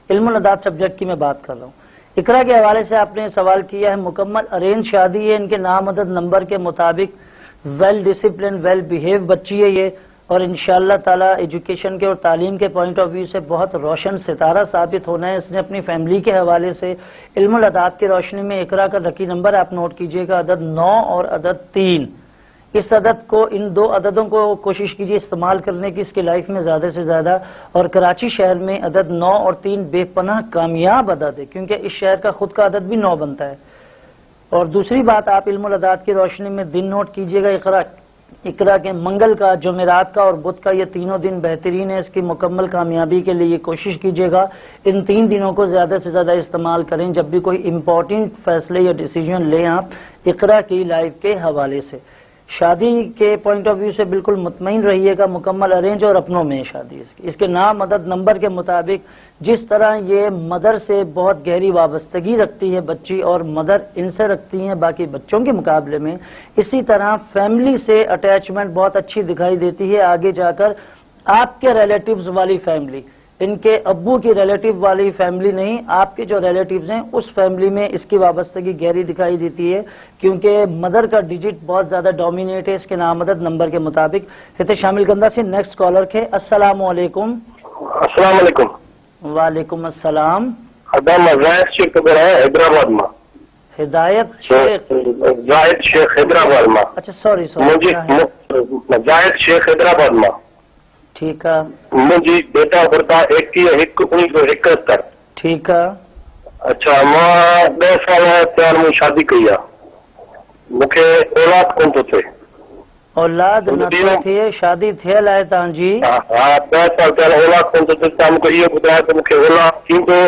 इल्मुल अदात subject की मैं बात कर रहा हूँ। इकरा के हवाले से आपने सवाल किया है, मुकम्मल अरेंज शादी है, इनके नामदद नंबर के मुताबिक वेल डिसिप्लिन वेल बिहेव बच्ची है ये, और इंशाअल्लाह ताला एजुकेशन के और तालीम के पॉइंट ऑफ व्यू से बहुत रोशन सितारा साबित होना है। इसने अपनी फैमिली के हवाले से इल्मुल अदात की रोशनी में इकरा का लकी नंबर आप नोट कीजिएगा, अदद 9 और अदद 3। इस अदद को, इन दो अददों को कोशिश कीजिए इस्तेमाल करने की इसकी लाइफ में ज्यादा से ज्यादा। और कराची शहर में अदद 9 और 3 बेपनाह कामयाब अदद है, क्योंकि इस शहर का खुद का अदद भी 9 बनता है। और दूसरी बात, आप इल्मुल अदात की रोशनी में दिन नोट कीजिएगा। इकरा के मंगल का, जुमेरात का और बुध का, ये तीनों दिन बेहतरीन है। इसकी मुकम्मल कामयाबी के लिए कोशिश कीजिएगा इन 3 दिनों को ज्यादा से ज्यादा इस्तेमाल करें जब भी कोई इंपॉर्टेंट फैसले या डिसीजन लें आप इकरा की लाइफ के हवाले से। शादी के पॉइंट ऑफ व्यू से बिल्कुल मुतमईन रहिएगा, मुकम्मल अरेंज और अपनों में शादी इसकी। इसके नाम अदद नंबर के मुताबिक जिस तरह ये मदर से बहुत गहरी वाबस्तगी रखती है बच्ची, और मदर इनसे रखती हैं बाकी बच्चों के मुकाबले में, इसी तरह फैमिली से अटैचमेंट बहुत अच्छी दिखाई देती है। आगे जाकर आपके रिलेटिव्स वाली फैमिली, इनके अब्बू की रिलेटिव वाली फैमिली नहीं, आपके जो रिलेटिव्स हैं उस फैमिली में इसकी वाबस्तगी गहरी दिखाई देती है, क्योंकि मदर का डिजिट बहुत ज्यादा डोमिनेट है इसके नामदद नंबर के मुताबिक। हिते शामिल गंदा से नेक्स्ट कॉलर के अस्सलामु अलैकुम। अस्सलाम वालेकुम। वालेकुम अस्सलाम। जाहिद शेख हैदराबाद में। हिदायत शेख, जाहिद शेख हैदराबाद में। अच्छा सॉरी जाहिद शेख हैदराबाद में। ठीक है। मुझी डेट ऑफ बर्थ 21/1/1971। ठीक है। अच्छा, मां 10 साल थिया मूं शादी कई आहे, मूंखे औलाद कोन थो थिए। औलाद न थो थिए, शादी थियल आहे तव्हांजी? हा 10 साल थिया, औलाद कोन थो थिए। तव्हां मूंखे इहो ॿुधायो त मूंखे औलाद थींदो